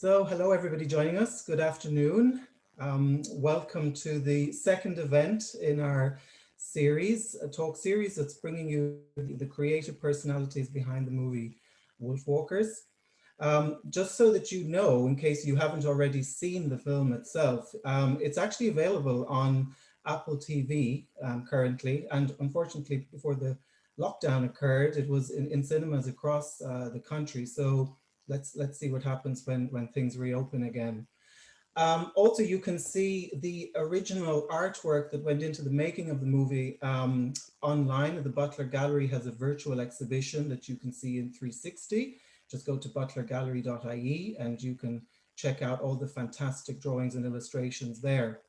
So, hello everybody joining us. Good afternoon. Welcome to the second event in our series, a talk series that's bringing you the creative personalities behind the movie WolfWalkers. Just so that you know, in case you haven't already seen the film itself, it's actually available on Apple TV currently, and unfortunately before the lockdown occurred, it was in cinemas across the country. So let's see what happens when things reopen again. Also, you can see the original artwork that went into the making of the movie online. The Butler Gallery has a virtual exhibition that you can see in 360. Just go to butlergallery.ie and you can check out all the fantastic drawings and illustrations there.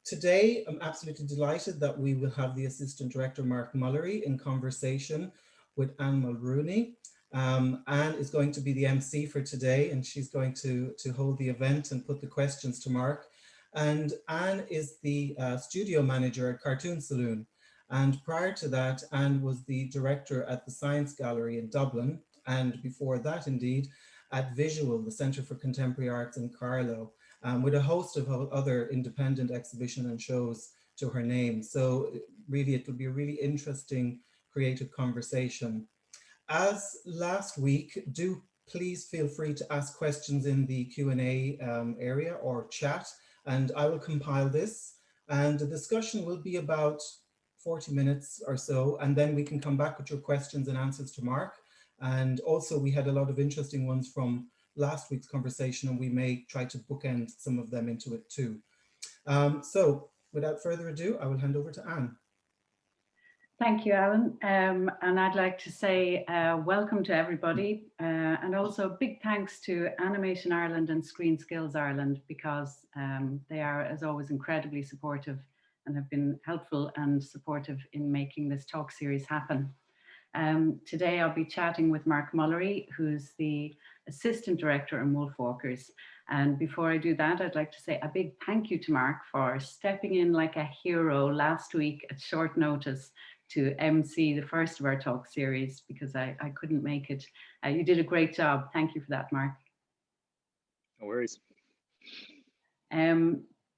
Today, I'm absolutely delighted that we will have the Assistant Director, Mark Mullery, in conversation with Ann Mulrooney. Anne is going to be the MC for today, and she's going to hold the event and put the questions to Mark. And Anne is the studio manager at Cartoon Saloon. And prior to that, Anne was the director at the Science Gallery in Dublin. And before that, indeed, at Visual, the Centre for Contemporary Arts in Carlow, with a host of other independent exhibition and shows to her name. So really, it will be a really interesting creative conversation. As last week, do please feel free to ask questions in the Q&A area or chat, and I will compile this. And the discussion will be about 40 minutes or so, and then we can come back with your questions and answers to Mark. And also, we had a lot of interesting ones from last week's conversation, and we may try to bookend some of them into it too. So without further ado, I will hand over to Anne. Thank you, Alan. And I'd like to say welcome to everybody, and also big thanks to Animation Ireland and Screen Skills Ireland, because they are, as always, incredibly supportive and have been helpful and supportive in making this talk series happen. Today I'll be chatting with Mark Mullery, who's the Assistant Director in WolfWalkers. And before I do that, I'd like to say a big thank you to Mark for stepping in like a hero last week at short notice to MC the first of our talk series, because I couldn't make it. You did a great job. Thank you for that, Mark. No worries.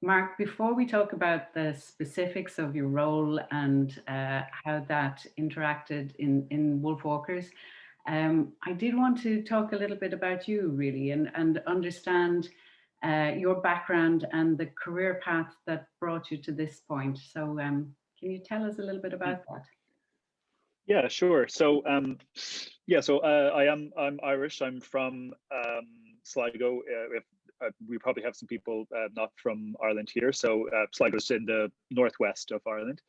Mark, before we talk about the specifics of your role and how that interacted in WolfWalkers, I did want to talk a little bit about you, really, and understand your background and the career path that brought you to this point. So can you tell us a little bit about that? Yeah, sure. So I'm Irish. I'm from Sligo. We probably have some people not from Ireland here. So Sligo's in the northwest of Ireland.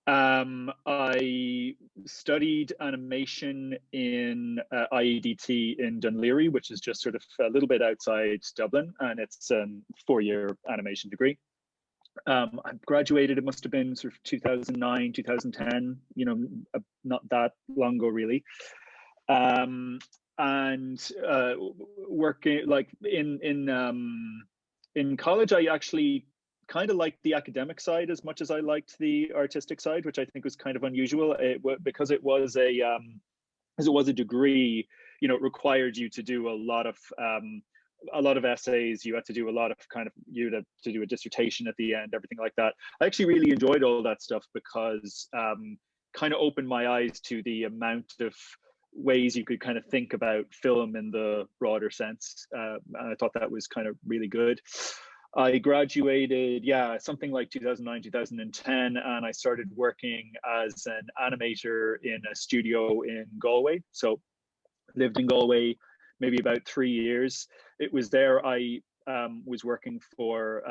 I studied animation in IEDT in Dunleary, which is just sort of a little bit outside Dublin, and it's a 4-year animation degree. I graduated, it must have been sort of 2009, 2010, not that long ago, really. Working like in college, I actually kind of liked the academic side as much as I liked the artistic side, which I think was kind of unusual. Because it was a degree, it required you to do a lot of essays. You had to do a lot of you had to do a dissertation at the end, everything like that. I actually really enjoyed all that stuff because kind of opened my eyes to the amount of ways you could kind of think about film in the broader sense. And I thought that was kind of really good. I graduated, something like 2009, 2010, and I started working as an animator in a studio in Galway. So lived in Galway maybe about 3 years. It was there I was working for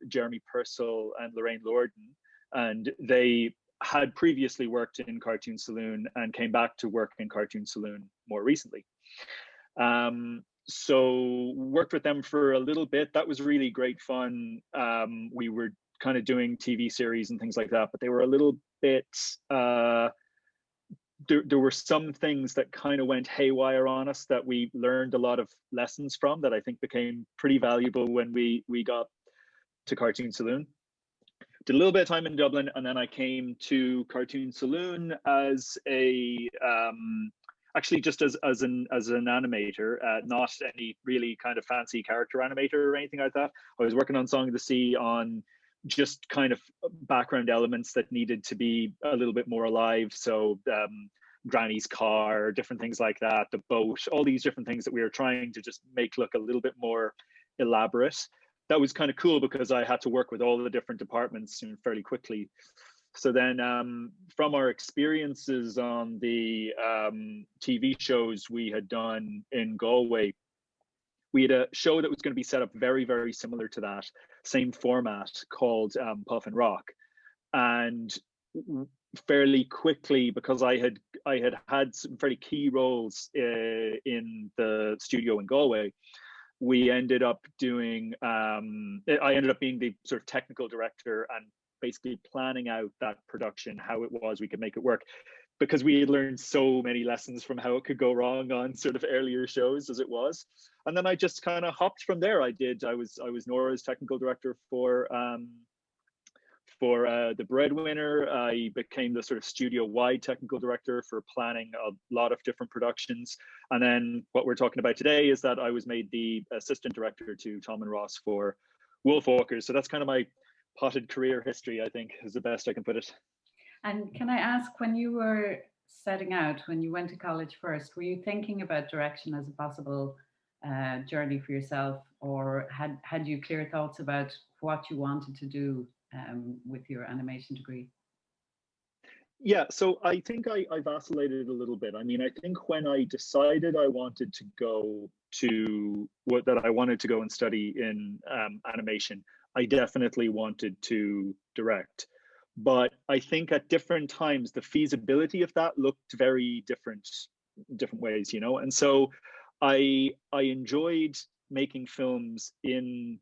Jeremy Purcell and Lorraine Lorden, and they had previously worked in Cartoon Saloon and came back to work in Cartoon Saloon more recently. So worked with them for a little bit. That was really great fun. We were kind of doing TV series and things like that, but they were a little bit, there were some things that kind of went haywire on us that we learned a lot of lessons from that I think became pretty valuable when we got to Cartoon Saloon. Did a little bit of time in Dublin, and then I came to Cartoon Saloon as actually just as an animator, not any really kind of fancy character animator or anything like that. I was working on Song of the Sea on just kind of background elements that needed to be a little bit more alive. So Granny's car, different things like that, the boat, all these different things that we were trying to just make look a little bit more elaborate. That was kind of cool because I had to work with all the different departments fairly quickly. So then from our experiences on the TV shows we had done in Galway, we had a show that was going to be set up very, very similar to that, same format, called Puff and Rock. And fairly quickly, because I had some very key roles in the studio in Galway, we ended up doing, I ended up being the sort of technical director and basically planning out that production, how it was we could make it work, because we had learned so many lessons from how it could go wrong on sort of earlier shows as it was. And then I just kind of hopped from there. I was Nora's technical director for The Breadwinner. I became the sort of studio-wide technical director for planning a lot of different productions. And then what we're talking about today is that I was made the assistant director to Tom and Ross for WolfWalkers. So that's kind of my potted career history, I think, is the best I can put it. And can I ask, when you were setting out, when you went to college first, were you thinking about direction as a possible journey for yourself, or had you clear thoughts about what you wanted to do with your animation degree? Yeah, so I think I vacillated a little bit. I mean, I think when I decided I wanted to go to that I wanted to go and study in animation, I definitely wanted to direct. But I think at different times, the feasibility of that looked very different ways, you know? And so I enjoyed making films in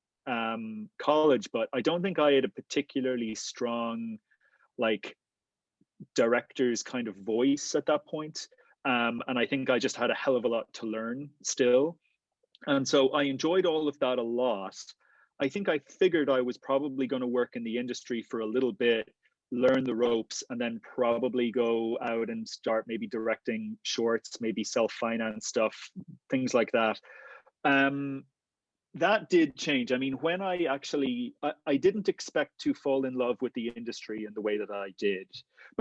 college, but I don't think I had a particularly strong, like, director's kind of voice at that point. And I think I just had a hell of a lot to learn still. And so I enjoyed all of that a lot. I think I figured I was probably going to work in the industry for a little bit, learn the ropes, and then probably go out and start maybe directing shorts, maybe self-finance stuff, things like that. That did change. I mean, when I didn't expect to fall in love with the industry in the way that I did,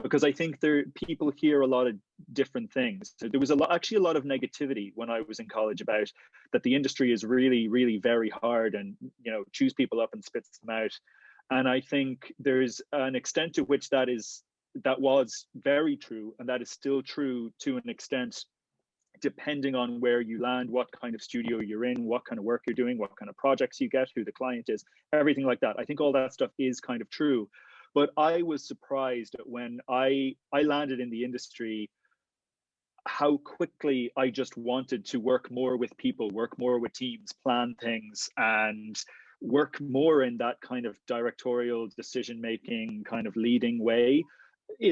because I think people hear a lot of different things. There was actually a lot of negativity when I was in college about that the industry is really, really very hard and, you know, chews people up and spits them out. And I think there's an extent to which that was very true, and that is still true to an extent, depending on where you land, what kind of studio you're in, what kind of work you're doing, what kind of projects you get, who the client is, everything like that. I think all that stuff is kind of true. But I was surprised at when I landed in the industry, how quickly I just wanted to work more with people, work more with teams, plan things, and work more in that kind of directorial decision-making, kind of leading way.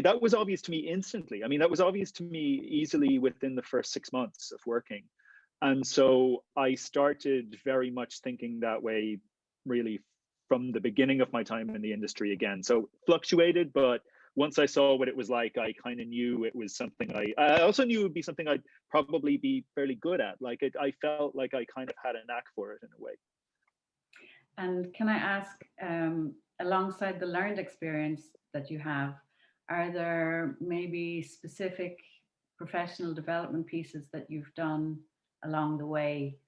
That was obvious to me instantly. I mean, that was obvious to me easily within the first 6 months of working. And so I started very much thinking that way, really, from the beginning of my time in the industry again. So fluctuated, but once I saw what it was like, I kind of knew it was something I also knew it would be something I'd probably be fairly good at. Like I felt like I kind of had a knack for it in a way. And can I ask, alongside the learned experience that you have, are there maybe specific professional development pieces that you've done along the way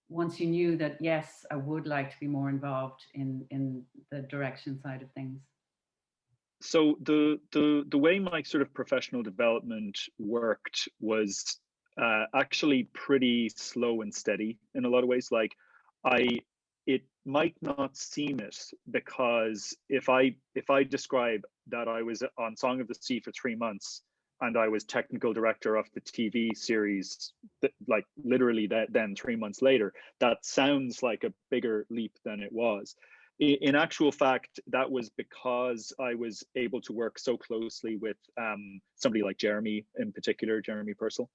once you knew that, yes, I would like to be more involved in the direction side of things? So the way my sort of professional development worked was actually pretty slow and steady in a lot of ways. Like it might not seem it, because if I describe that I was on Song of the Sea for 3 months and I was technical director of the TV series, like literally then 3 months later, that sounds like a bigger leap than it was. In actual fact, that was because I was able to work so closely with somebody like Jeremy, in particular, Jeremy Purcell,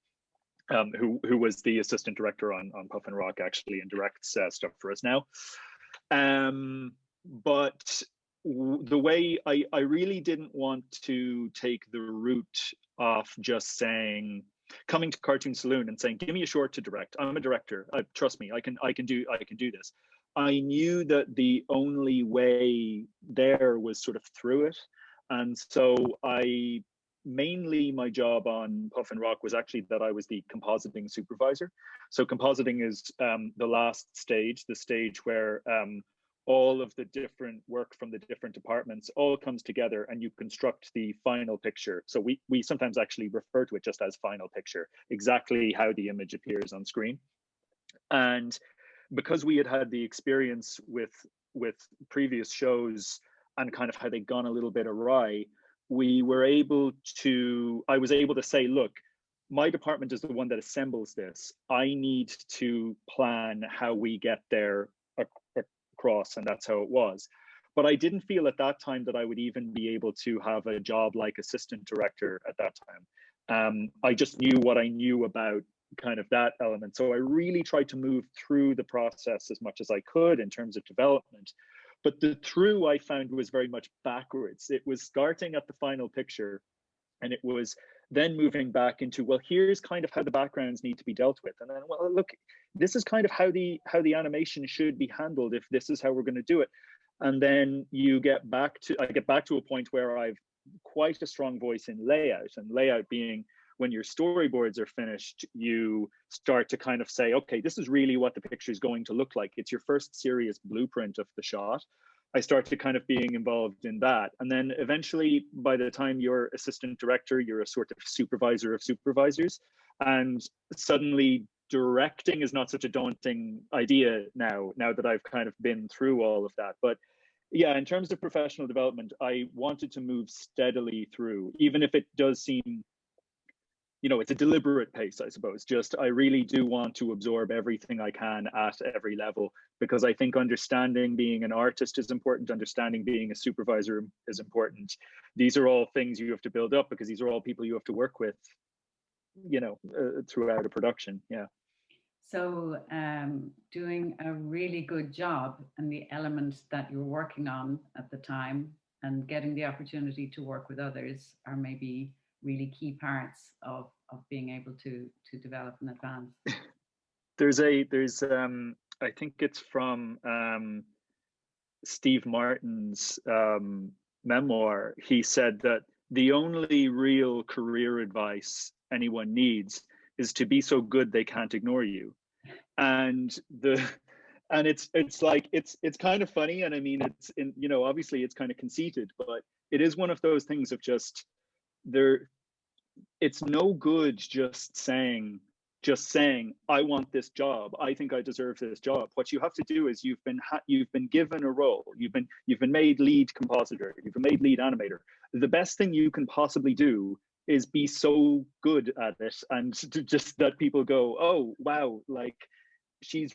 who was the assistant director on Puff and Rock, actually, and directs stuff for us now. But the way I really didn't want to take the route of just saying, coming to Cartoon Saloon and saying, "Give me a short to direct. I'm a director. Trust me, I can do this." I knew that the only way there was sort of through it, and so mainly my job on Puff and Rock was actually that I was the compositing supervisor. So compositing is the last stage, the stage where all of the different work from the different departments all comes together and you construct the final picture. So we sometimes actually refer to it just as final picture, exactly how the image appears on screen. And because we had the experience with previous shows and kind of how they'd gone a little bit awry, I was able to say, look, my department is the one that assembles this. I need to plan how we get there across, and that's how it was. But I didn't feel at that time that I would even be able to have a job like assistant director at that time. I just knew what I knew about kind of that element. So I really tried to move through the process as much as I could in terms of development. But the through I found was very much backwards. It was starting at the final picture, and it was then moving back into, well, here's kind of how the backgrounds need to be dealt with. And then, well, look, this is kind of how the animation should be handled if this is how we're going to do it. And then I get back to a point where I've quite a strong voice in layout, and layout being when your storyboards are finished, you start to kind of say, okay, this is really what the picture is going to look like. It's your first serious blueprint of the shot. I started kind of being involved in that. And then eventually, by the time you're assistant director, you're a sort of supervisor of supervisors. And suddenly directing is not such a daunting idea now that I've kind of been through all of that. But yeah, in terms of professional development, I wanted to move steadily through, even if it does seem, it's a deliberate pace, I suppose. Just, I really do want to absorb everything I can at every level, because I think understanding being an artist is important. Understanding being a supervisor is important. These are all things you have to build up, because these are all people you have to work with, throughout a production. Yeah. So doing a really good job in the element that you're working on at the time, and getting the opportunity to work with others, are maybe really key parts of being able to develop and advance. There's I think it's from Steve Martin's memoir. He said that the only real career advice anyone needs is to be so good they can't ignore you. And it's like, it's kind of funny, and I mean, it's obviously it's kind of conceited, but it is one of those things of just it's no good just saying I want this job, I think I deserve this job. What you have to do is you've been given a role, you've been made lead compositor, you've been made lead animator. The best thing you can possibly do is be so good at it, and to just let people go, oh wow, like she's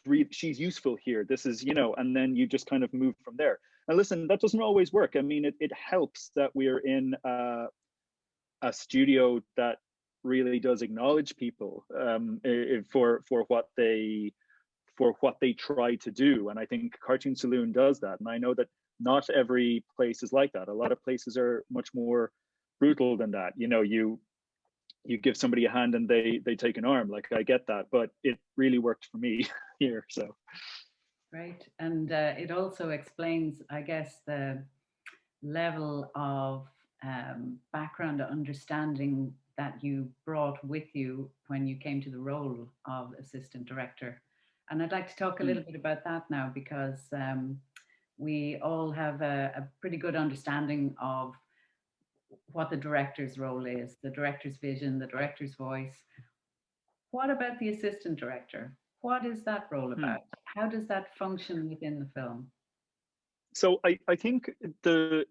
useful here, this is, and then you just kind of move from there. And listen, that doesn't always work. I mean, it helps that we're in a studio that really does acknowledge people for what they try to do, and I think Cartoon Saloon does that. And I know that not every place is like that. A lot of places are much more brutal than that. You give somebody a hand and they take an arm. Like, I get that, but it really worked for me here. So great. And it also explains, I guess, the level of background understanding that you brought with you when you came to the role of assistant director. And I'd like to talk a little bit about that now, because we all have a pretty good understanding of what the director's role is, the director's vision, the director's voice. What about the assistant director? What is that role about? How does that function within the film? So I think the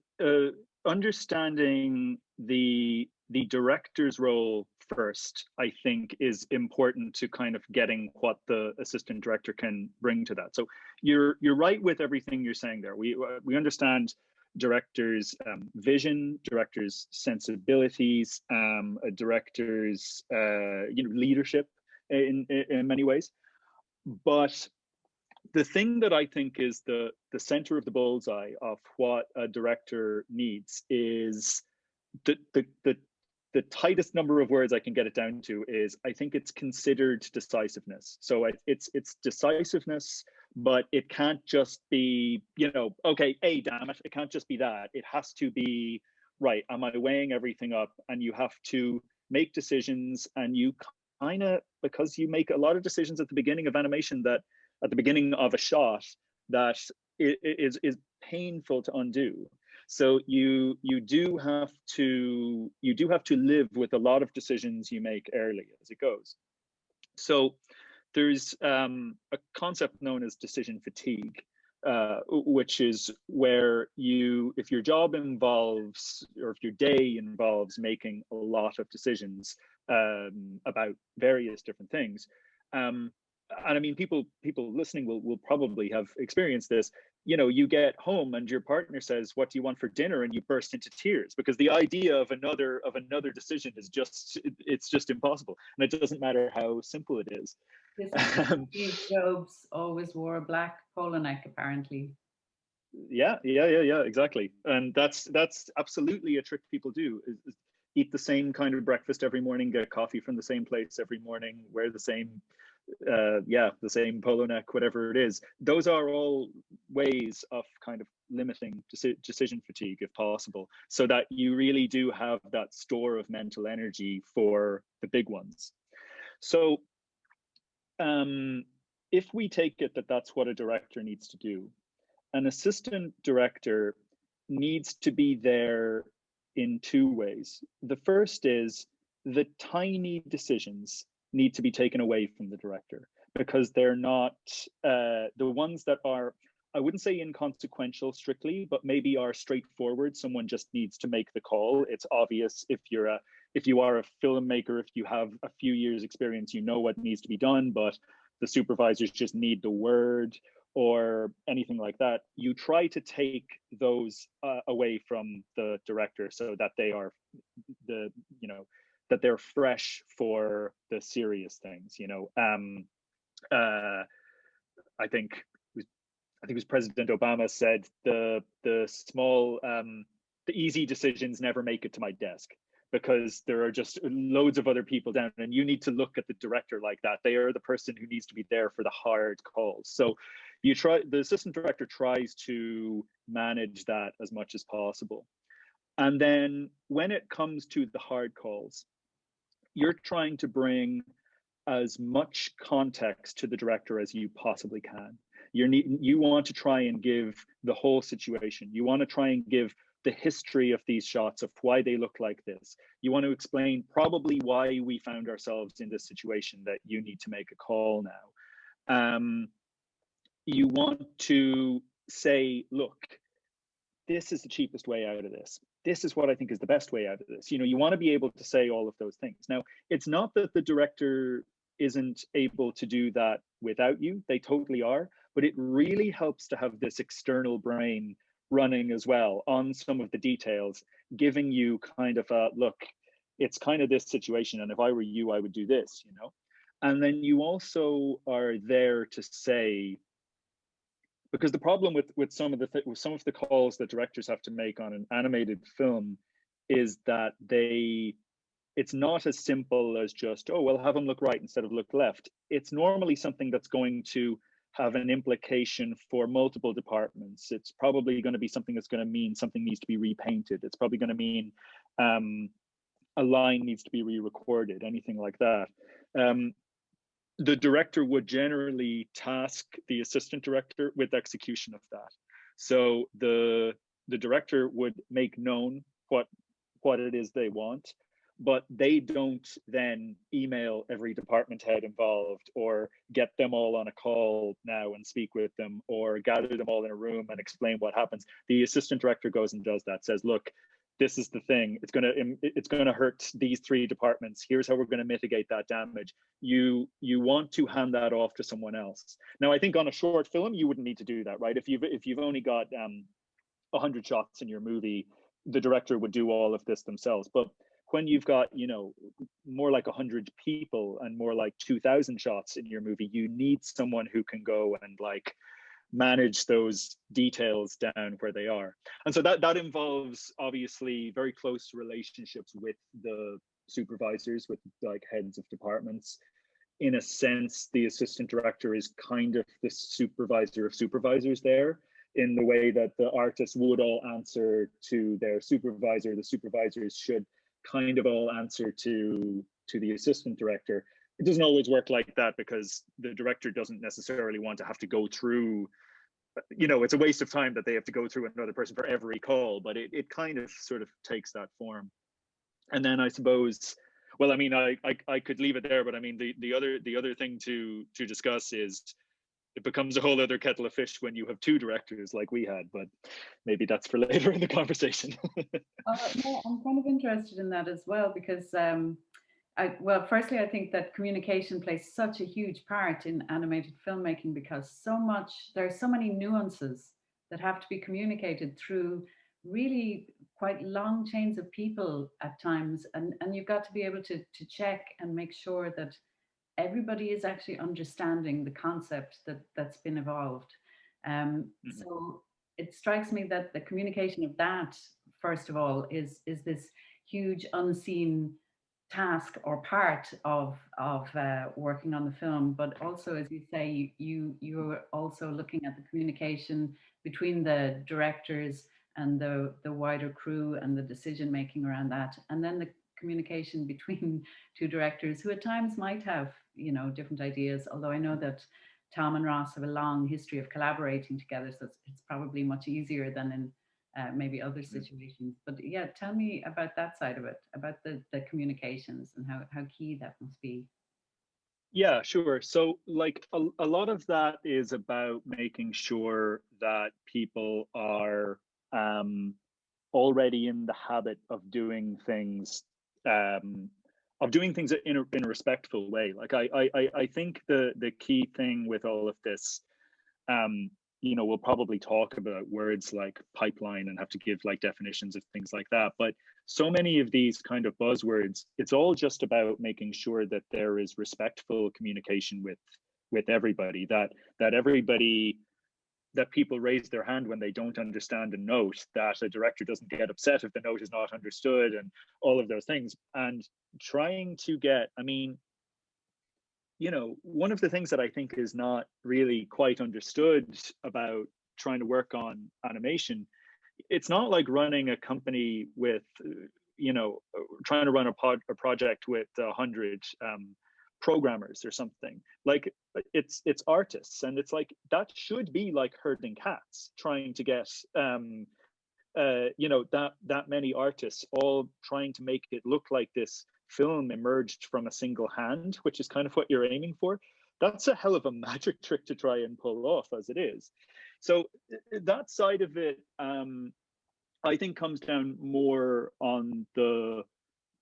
understanding the director's role first, I think, is important to kind of getting what the assistant director can bring to that. So you're right with everything you're saying there. We understand directors' vision, directors' sensibilities, a director's leadership in many ways. But the thing that I think is the center of the bullseye of what a director needs is the the tightest number of words I can get it down to is, I think it's considered decisiveness. So it's decisiveness, but it can't just be, okay, damn it, it can't just be that. It has to be, right, am I weighing everything up? And you have to make decisions, and you kind of, because you make a lot of decisions at the beginning of animation, that at the beginning of a shot, that is painful to undo. So you do have to live with a lot of decisions you make early as it goes. So there's a concept known as decision fatigue, which is where if your job involves, or if your day involves making a lot of decisions about various different things, and I mean, people listening will probably have experienced this. You get home and your partner says, "What do you want for dinner?" and you burst into tears, because the idea of another decision is just impossible, and it doesn't matter how simple it is. Steve Jobs always wore a black polo neck, apparently. Yeah, exactly. And that's absolutely a trick people do, is eat the same kind of breakfast every morning, get coffee from the same place every morning, wear the same the same polo neck, whatever it is. Those are all ways of kind of limiting decision fatigue, if possible, so that you really do have that store of mental energy for the big ones. So if we take it that that's what a director needs to do, an assistant director needs to be there in two ways. The first is, the tiny decisions need to be taken away from the director, because they're not the ones that are, I wouldn't say inconsequential strictly, but maybe are straightforward. Someone just needs to make the call. It's obvious if you are a filmmaker, if you have a few years experience, you know what needs to be done, but the supervisors just need the word, or anything like that. You try to take those away from the director, so that they are that they're fresh for the serious things. I think it was President Obama said, the small the easy decisions never make it to my desk, because there are just loads of other people down, and you need to look at the director like that. They are the person who needs to be there for the hard calls. So the assistant director tries to manage that as much as possible. And then when it comes to the hard calls, you're trying to bring as much context to the director as you possibly can. You want to try and give the whole situation. You want to try and give the history of these shots, of why they look like this. You want to explain probably why we found ourselves in this situation that you need to make a call now. You want to say, look, this is the cheapest way out of this. This is what I think is the best way out of this. You want to be able to say all of those things. Now, it's not that the director isn't able to do that without you. They totally are. But it really helps to have this external brain running as well on some of the details, giving you kind of a look, it's kind of this situation, and if I were you, I would do this, And then you also are there to say, because the problem with some of the calls that directors have to make on an animated film is that it's not as simple as just, oh, well, have them look right instead of look left. It's normally something that's going to have an implication for multiple departments. It's probably going to be something that's going to mean something needs to be repainted. It's probably going to mean a line needs to be re-recorded, anything like that. The director would generally task the assistant director with execution of that. So the director would make known what it is they want, but they don't then email every department head involved, or get them all on a call now and speak with them, or gather them all in a room and explain what happens. The assistant director goes and does that, says, look, this is the thing. It's going to hurt these three departments. Here's how we're going to mitigate that damage. You want to hand that off to someone else. Now, I think on a short film, you wouldn't need to do that, right? If you've only got 100 shots in your movie, the director would do all of this themselves. But when you've got, more like 100 people and more like 2,000 shots in your movie, you need someone who can go and manage those details down where they are. And so that involves obviously very close relationships with the supervisors, with like heads of departments. In a sense, the assistant director is kind of the supervisor of supervisors there, in the way that the artists would all answer to their supervisor. The supervisors should kind of all answer to the assistant director. It doesn't always work like that, because the director doesn't necessarily want to have to go through, you know, it's a waste of time that they have to go through another person for every call, but it kind of sort of takes that form. And then I suppose, well, I mean, I could leave it there, but I mean, the other thing to discuss is, it becomes a whole other kettle of fish when you have two directors like we had, but maybe that's for later in the conversation. No, I'm kind of interested in that as well, because well, firstly, I think that communication plays such a huge part in animated filmmaking, because there are so many nuances that have to be communicated through really quite long chains of people at times, and you've got to be able to check and make sure that everybody is actually understanding the concept that's been evolved. So it strikes me that the communication of that, first of all, is this huge unseen task or part of working on the film. But also, as you say, you're also looking at the communication between the directors and the wider crew, and the decision making around that, and then the communication between two directors who at times might have, you know, different ideas. Although I know that Tom and Ross have a long history of collaborating together, so it's probably much easier than in maybe other situations. But yeah, tell me about that side of it, about the communications and how key that must be. Yeah, sure. So like a lot of that is about making sure that people are already in the habit of doing things in a respectful way. Like I think the key thing with all of this, you know, we'll probably talk about words like pipeline and have to give like definitions of things like that. But so many of these kind of buzzwords, it's all just about making sure that there is respectful communication with everybody, that everybody, that people raise their hand when they don't understand a note, that a director doesn't get upset if the note is not understood, and all of those things. And trying to get, I mean, you know, one of the things that I think is not really quite understood about trying to work on animation, it's not like running a company with, you know, trying to run a project with 100 programmers or something. Like it's artists, and it's like that should be like herding cats, trying to get you know, that many artists all trying to make it look like this film emerged from a single hand, which is kind of what you're aiming for. That's a hell of a magic trick to try and pull off as it is. So that side of it, I think, comes down more on the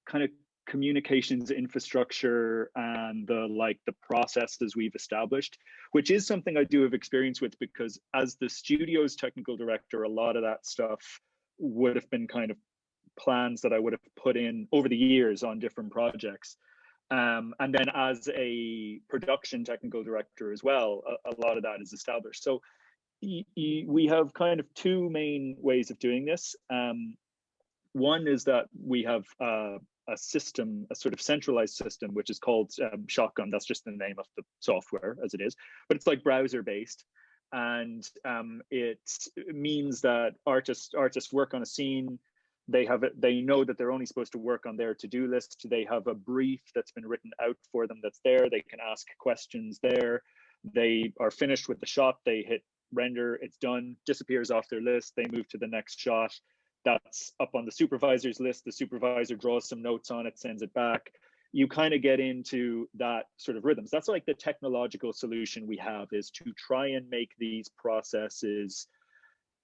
kind of communications infrastructure and the processes we've established, which is something I do have experience with, because as the studio's technical director, a lot of that stuff would have been kind of plans that I would have put in over the years on different projects. And then as a production technical director as well, a lot of that is established. So we have kind of two main ways of doing this. One is that we have a system, a sort of centralized system, which is called Shotgun. That's just the name of the software as it is, but it's like browser based. And it means that artists work on a scene. They know that they're only supposed to work on their to-do list. They have a brief that's been written out for them that's there. They can ask questions there. They are finished with the shot. They hit render, it's done, disappears off their list. They move to the next shot. That's up on the supervisor's list. The supervisor draws some notes on it, sends it back. You kind of get into that sort of rhythms. That's like the technological solution we have, is to try and make these processes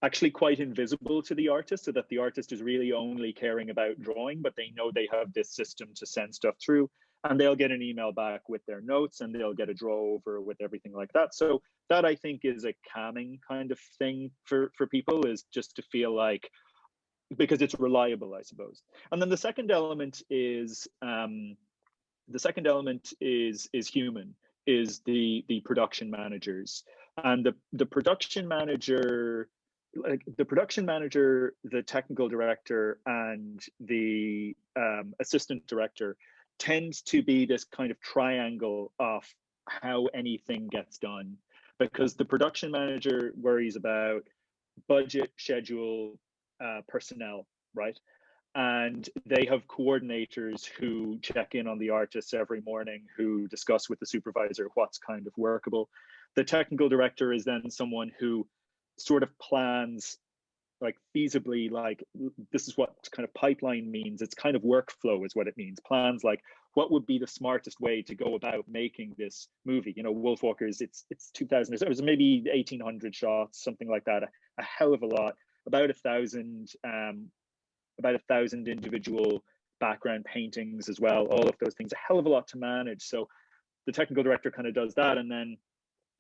actually quite invisible to the artist, so that the artist is really only caring about drawing, but they know they have this system to send stuff through, and they'll get an email back with their notes, and they'll get a draw over with everything like that. So that, I think, is a calming kind of thing for people, is just to feel like, because it's reliable, I suppose. And then the second element is human, is the production managers. And the production manager like the production manager, the technical director, and the assistant director tends to be this kind of triangle of how anything gets done, because the production manager worries about budget, schedule, personnel, right? And they have coordinators who check in on the artists every morning, who discuss with the supervisor what's kind of workable. The technical director is then someone who sort of plans, like feasibly, like this is what kind of pipeline means. It's kind of workflow is what it means. Plans like what would be the smartest way to go about making this movie. You know, WolfWalkers, it's 2000, it was maybe 1800 shots, something like that, a hell of a lot, about 1,000 individual background paintings as well, all of those things, a hell of a lot to manage. So the technical director kind of does that, and then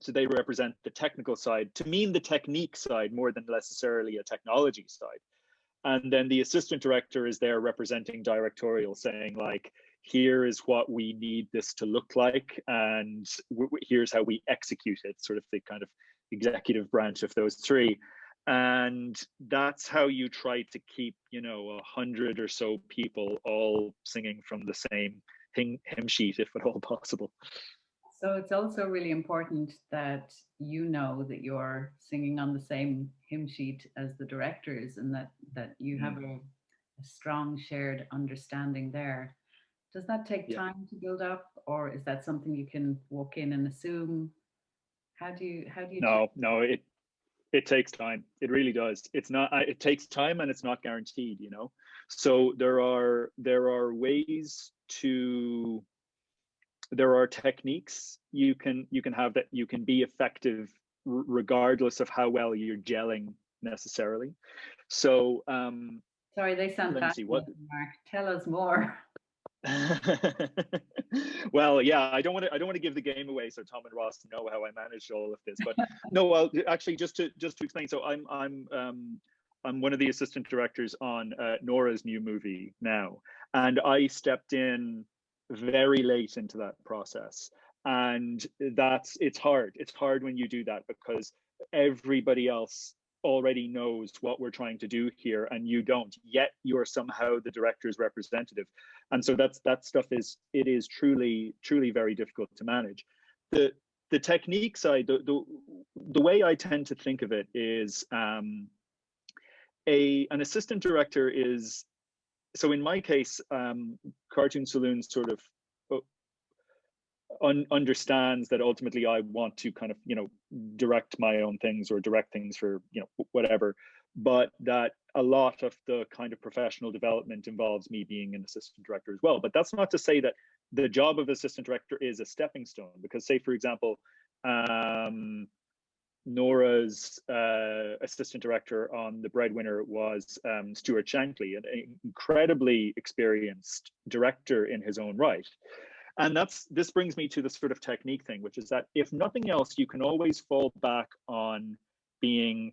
so they represent the technical side, to mean the technique side more than necessarily a technology side. And then the assistant director is there representing directorial, saying like, here is what we need this to look like, and here's how we execute it, sort of the kind of executive branch of those three. And that's how you try to keep, you know, 100 or so people all singing from the same hymn sheet, if at all possible. So it's also really important that you know that you're singing on the same hymn sheet as the directors, and that you have a strong shared understanding there. Does that take time to build up, or is that something you can walk in and assume? How do you No, it takes time. It really does. It's not, it takes time, and it's not guaranteed, you know. So there are ways to, there are techniques you can have that you can be effective regardless of how well you're gelling necessarily. So sorry, they sound fascinating, Mark. Tell us more. Well, yeah, I don't want to give the game away, so Tom and Ross know how I managed all of this. But no, well, actually, just to explain. So I'm one of the assistant directors on Nora's new movie now, and I stepped in very late into that process, and it's hard when you do that, because everybody else already knows what we're trying to do here, and you don't, yet you're somehow the director's representative. And so that stuff is truly very difficult to manage. The technique side, the way I tend to think of it is an assistant director is, so in my case, Cartoon Saloon sort of understands that ultimately I want to kind of, you know, direct my own things or direct things for, you know, whatever, but that a lot of the kind of professional development involves me being an assistant director as well. But that's not to say that the job of assistant director is a stepping stone, because say, for example, Nora's assistant director on The Breadwinner was Stuart Shankly, an incredibly experienced director in his own right. And this brings me to the sort of technique thing, which is that if nothing else, you can always fall back on being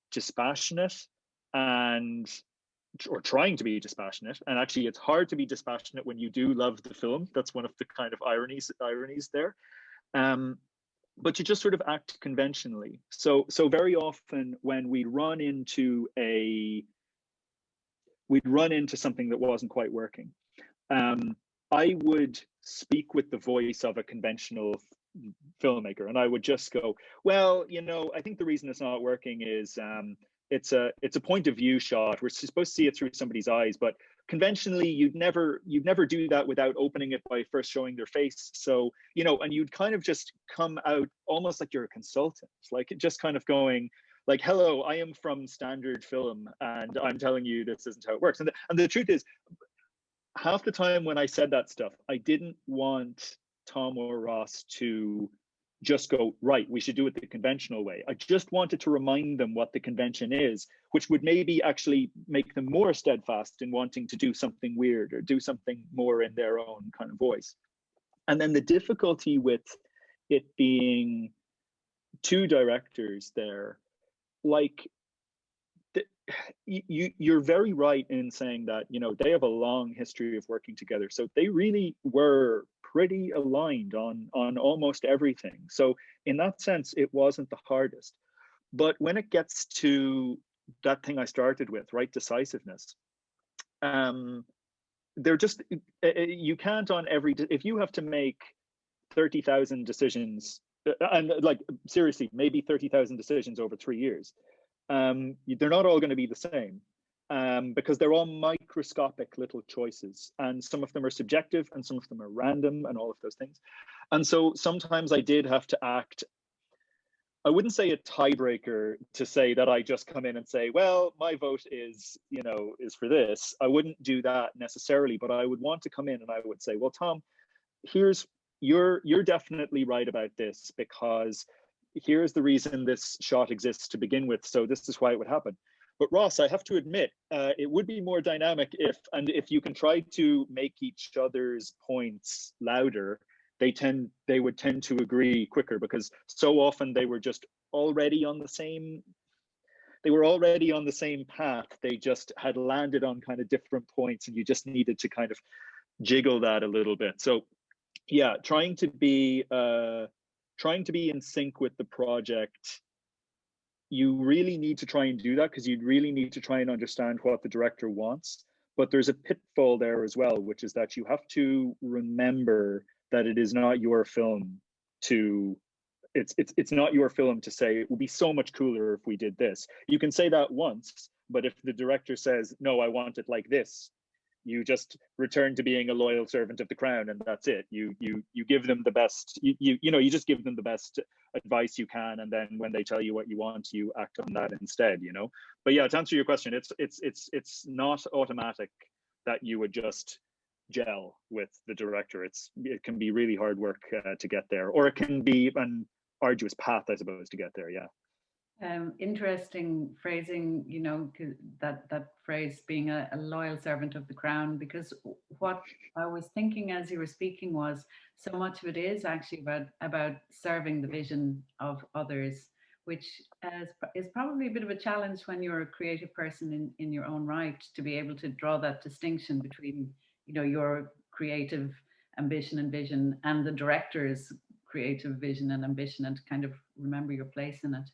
dispassionate or trying to be dispassionate. And actually, it's hard to be dispassionate when you do love the film. That's one of the kind of ironies there. But you just sort of act conventionally. So very often when we'd run into something that wasn't quite working, I would speak with the voice of a conventional filmmaker, and I would just go, well, you know, I think the reason it's not working is it's a point of view shot. We're supposed to see it through somebody's eyes, but conventionally you'd never do that without opening it by first showing their face. So, you know, and you'd kind of just come out almost like you're a consultant, like just kind of going like, hello, I am from Standard Film and I'm telling you this isn't how it works. And the truth is, half the time when I said that stuff, I didn't want Tom or Ross to just go, right, we should do it the conventional way. I just wanted to remind them what the convention is, which would maybe actually make them more steadfast in wanting to do something weird or do something more in their own kind of voice. And then the difficulty with it being two directors there, like, you're very right in saying that, you know, they have a long history of working together, so they really were pretty aligned on almost everything. So in that sense, it wasn't the hardest. But when it gets to that thing I started with, right, decisiveness, they're just, you can't on every, if you have to make 30,000 decisions, and like seriously, maybe 30,000 decisions over 3 years, they're not all going to be the same, because they're all microscopic little choices, and some of them are subjective and some of them are random and all of those things. And so sometimes I did have to act, I wouldn't say a tiebreaker to say that I just come in and say, well, my vote is, you know, is for this. I wouldn't do that necessarily, but I would want to come in and I would say, well, Tom, you're definitely right about this, because here's the reason this shot exists to begin with. So this is why it would happen. But Ross, I have to admit, it would be more dynamic if you can try to make each other's points louder, they would tend to agree quicker, because so often they were just already on the same, path. They just had landed on kind of different points, and you just needed to kind of jiggle that a little bit. So yeah, trying to be in sync with the project. You really need to try and do that, because you really need to try and understand what the director wants. But there's a pitfall there as well, which is that you have to remember that it is not your film to, it's not your film to say, it would be so much cooler if we did this. You can say that once, but if the director says, no, I want it like this, you just return to being a loyal servant of the crown, and that's it. You give them the best, you just give them the best advice you can, and then when they tell you what you want, you act on that instead, you know. But yeah, to answer your question, it's not automatic that you would just gel with the director. It can be really hard work to get there, or it can be an arduous path, I suppose, to get there. Yeah. Interesting phrasing, you know, that phrase, being a loyal servant of the crown, because what I was thinking as you were speaking was, so much of it is actually about serving the vision of others, which is probably a bit of a challenge when you're a creative person in your own right, to be able to draw that distinction between, you know, your creative ambition and vision and the director's creative vision and ambition, and to kind of remember your place in it.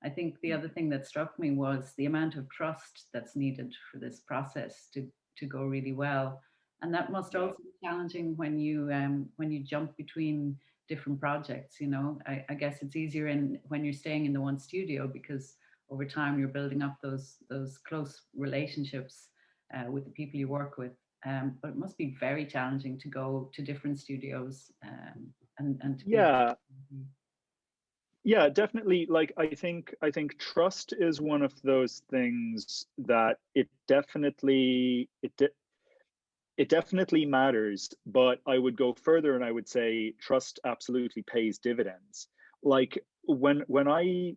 I think the other thing that struck me was the amount of trust that's needed for this process to go really well, and that must also be challenging when you jump between different projects. You know, I guess it's easier when you're staying in the one studio, because over time you're building up those close relationships with the people you work with. But it must be very challenging to go to different studios and to yeah. Yeah, definitely. Like, I think trust is one of those things that it definitely matters. But I would go further and I would say trust absolutely pays dividends. Like when I've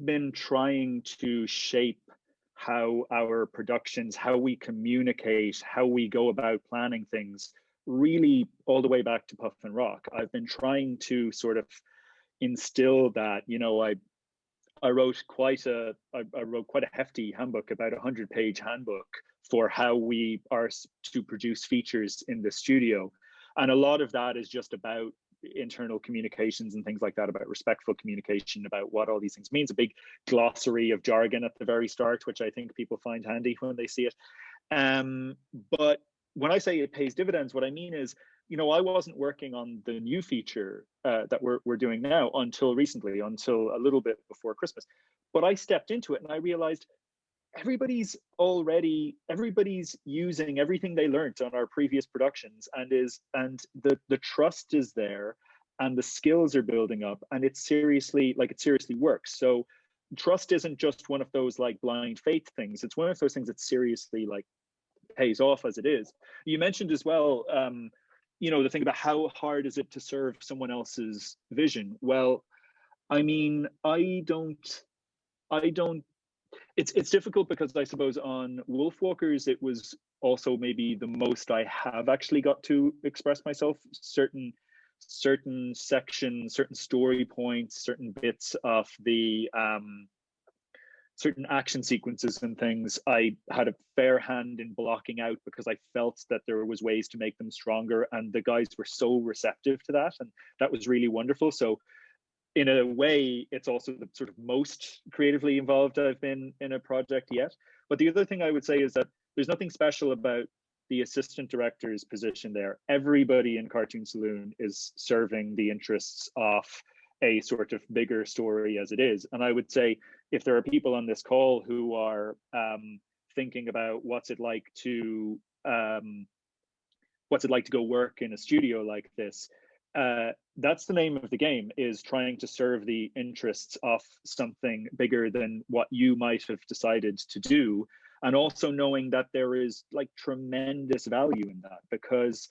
been trying to shape how our productions, how we communicate, how we go about planning things, really all the way back to Puff and Rock. I've been trying to sort of instill that, you know, I wrote quite a hefty handbook, about 100-page handbook for how we are to produce features in the studio, and a lot of that is just about internal communications and things like that, about respectful communication, about what all these things means. A big glossary of jargon at the very start, which I think people find handy when they see it. But when I say it pays dividends, what I mean is, you know, I wasn't working on the new feature that we're doing now until recently, until a little bit before Christmas. But I stepped into it and I realized everybody's using everything they learned on our previous productions, and the trust is there, and the skills are building up, and it seriously works. So trust isn't just one of those like blind faith things. It's one of those things that seriously like pays off as it is. You mentioned as well, you know, the thing about how hard is it to serve someone else's vision. Well, I mean, it's difficult, because I suppose on WolfWalkers, it was also maybe the most I have actually got to express myself. Certain sections, certain story points, certain bits of the certain action sequences and things, I had a fair hand in blocking out, because I felt that there was ways to make them stronger, and the guys were so receptive to that, and that was really wonderful. So in a way, it's also the sort of most creatively involved I've been in a project yet. But the other thing I would say is that there's nothing special about the assistant director's position there. Everybody in Cartoon Saloon is serving the interests of a sort of bigger story as it is. And I would say, if there are people on this call who are thinking about what's it like to go work in a studio like this, that's the name of the game, is trying to serve the interests of something bigger than what you might have decided to do. And also knowing that there is like tremendous value in that, because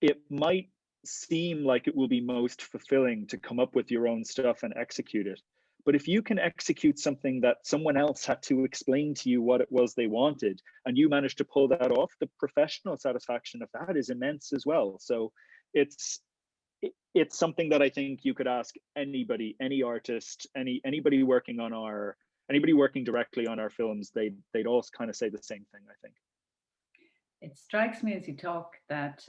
it might seem like it will be most fulfilling to come up with your own stuff and execute it. But if you can execute something that someone else had to explain to you what it was they wanted, and you managed to pull that off, the professional satisfaction of that is immense as well. So it's something that I think you could ask anybody, any artist, anybody working directly on our films, they'd all kind of say the same thing, I think. It strikes me as you talk that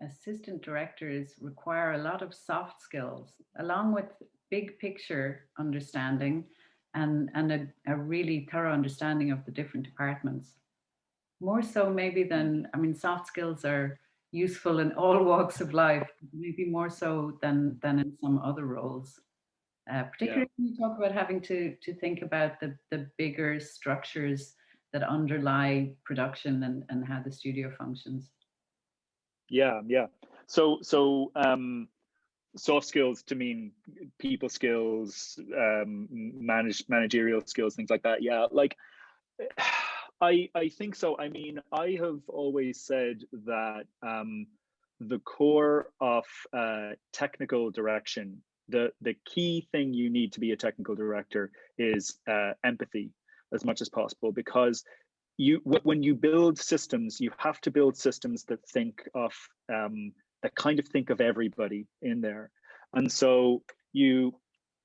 assistant directors require a lot of soft skills, along with big picture understanding and a really thorough understanding of the different departments. More so maybe than, I mean, soft skills are useful in all walks of life, maybe more so than in some other roles. Particularly when you talk about having to think about the bigger structures that underlie production and how the studio functions. Yeah. So soft skills to mean people skills, managerial skills, things like that. Yeah, like I think so. I mean, I have always said that the core of technical direction, the key thing you need to be a technical director is empathy as much as possible, because when you build systems, you have to build systems that think of that kind of think of everybody in there. And so you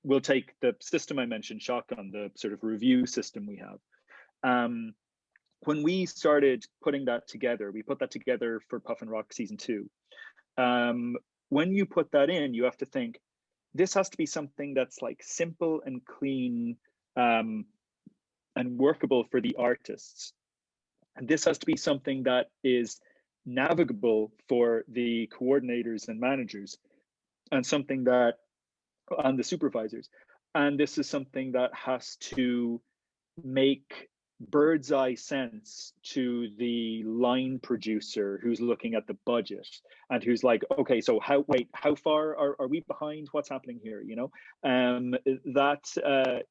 will take the system I mentioned, Shotgun, the sort of review system we have. When we started putting that together, we put that together for Puff and Rock season 2. When you put that in, you have to think, this has to be something that's like simple and clean and workable for the artists. And this has to be something that is navigable for the coordinators and managers, and something that, and the supervisors. And this is something that has to make bird's eye sense to the line producer who's looking at the budget and who's like, okay, so how far are we behind? What's happening here? You know,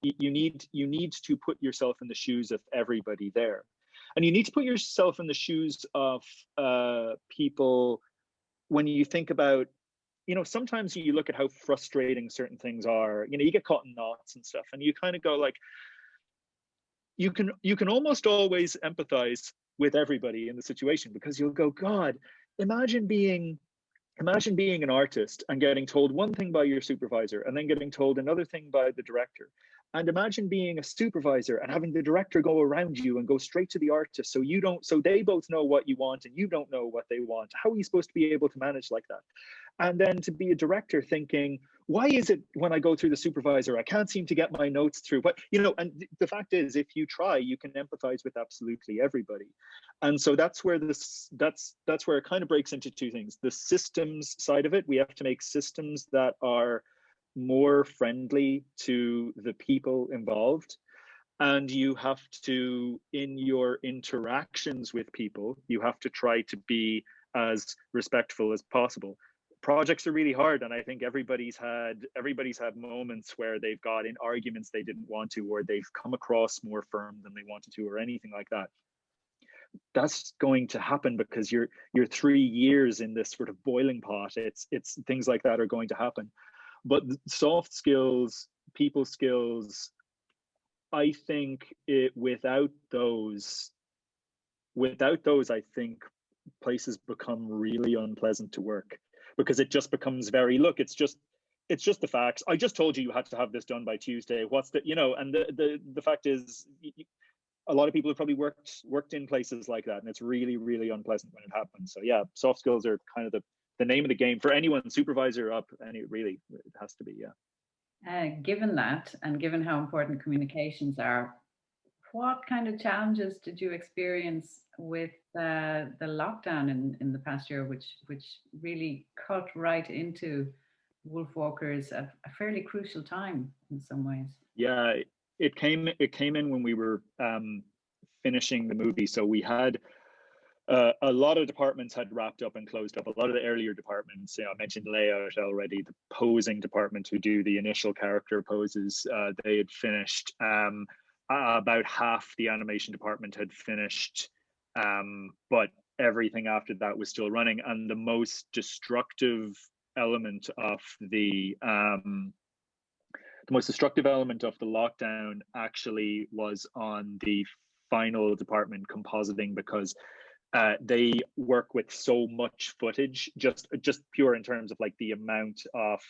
you need to put yourself in the shoes of everybody there. And you need to put yourself in the shoes of people when you think about, you know, sometimes you look at how frustrating certain things are. You know, you get caught in knots and stuff, and you kind of go like, you can almost always empathize with everybody in the situation, because you'll go, God, imagine being an artist and getting told one thing by your supervisor and then getting told another thing by the director. And imagine being a supervisor and having the director go around you and go straight to the artist, so they both know what you want and you don't know what they want. How are you supposed to be able to manage like that? And then to be a director thinking, why is it when I go through the supervisor, I can't seem to get my notes through? But, you know, and the fact is, if you try, you can empathize with absolutely everybody. And so that's where that's where it kind of breaks into two things. The systems side of it, we have to make systems that are more friendly to the people involved. And you have to, in your interactions with people, you have to try to be as respectful as possible. Projects are really hard, and I think everybody's had moments where they've got in arguments they didn't want to, or they've come across more firm than they wanted to, or anything like that. That's going to happen because you're 3 years in this sort of boiling pot. It's things like that are going to happen. But soft skills, people skills, I think without those, I think places become really unpleasant to work, because it just becomes very, look, it's just the facts. I just told you had to have this done by Tuesday. What's the, you know, and the fact is, a lot of people have probably worked in places like that, and it's really, really unpleasant when it happens. So yeah, soft skills are kind of the name of the game for anyone supervisor up, and it really, it has to be, yeah. Given that, and given how important communications are, what kind of challenges did you experience with the lockdown in the past year, which really cut right into WolfWalkers at a fairly crucial time in some ways? Yeah, it came in when we were finishing the movie, so we had a lot of departments had wrapped up and closed up. A lot of the earlier departments, you know, I mentioned layout already, the posing department who do the initial character poses, they had finished. About half the animation department had finished, but everything after that was still running. And the most destructive element of the lockdown actually was on the final department, compositing, because they work with so much footage, just pure in terms of like the amount of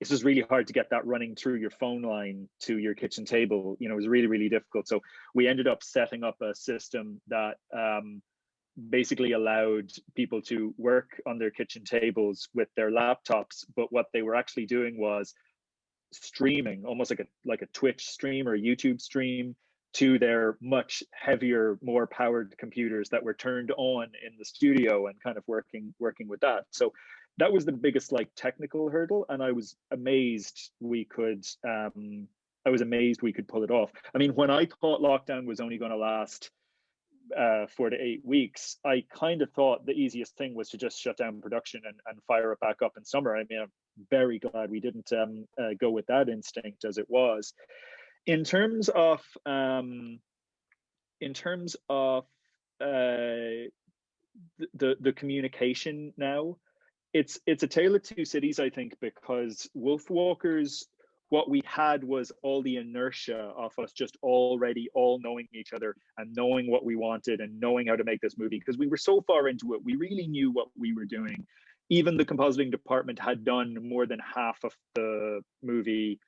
it's just really hard to get that running through your phone line to your kitchen table. You know, it was really, really difficult. So we ended up setting up a system that basically allowed people to work on their kitchen tables with their laptops, but what they were actually doing was streaming, almost like a Twitch stream or a YouTube stream, to their much heavier, more powered computers that were turned on in the studio, and kind of working with that. So that was the biggest like technical hurdle, and I was amazed we could pull it off. I mean, when I thought lockdown was only going to last 4 to 8 weeks, I kind of thought the easiest thing was to just shut down production and fire it back up in summer. I mean, I'm very glad we didn't go with that instinct as it was. In terms of the communication now, it's a tale of two cities, I think, because WolfWalkers, what we had was all the inertia of us just already all knowing each other and knowing what we wanted and knowing how to make this movie, because we were so far into it, we really knew what we were doing. Even the compositing department had done more than half of the movie.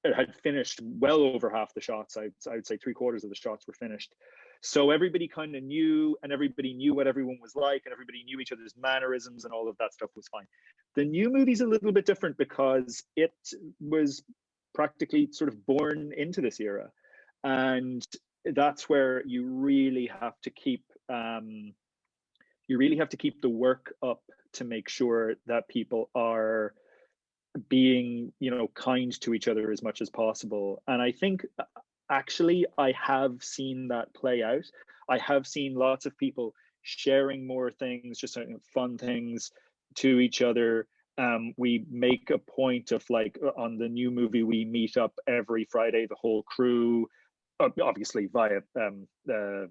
It had finished well over half the shots. I would say 3/4 of the shots were finished. So everybody kind of knew, and everybody knew what everyone was like, and everybody knew each other's mannerisms, and all of that stuff was fine. The new movie's a little bit different because it was practically sort of born into this era. And that's where you really have to keep the work up to make sure that people are being, you know, kind to each other as much as possible. And I think actually I have seen that play out. I have seen lots of people sharing more things, just fun things to each other. We make a point of, like, on the new movie, we meet up every Friday, the whole crew, obviously via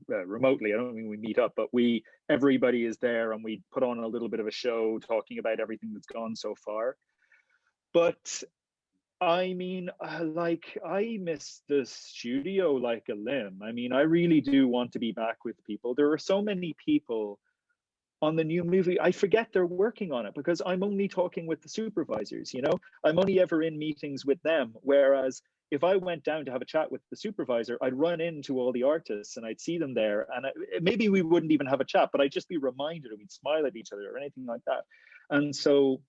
remotely. I don't mean we meet up, but everybody is there, and we put on a little bit of a show talking about everything that's gone so far. But I mean, like, I miss the studio like a limb. I mean, I really do want to be back with people. There are so many people on the new movie, I forget they're working on it because I'm only talking with the supervisors, you know? I'm only ever in meetings with them. Whereas if I went down to have a chat with the supervisor, I'd run into all the artists and I'd see them there. And maybe we wouldn't even have a chat, but I'd just be reminded, or we'd smile at each other or anything like that. And so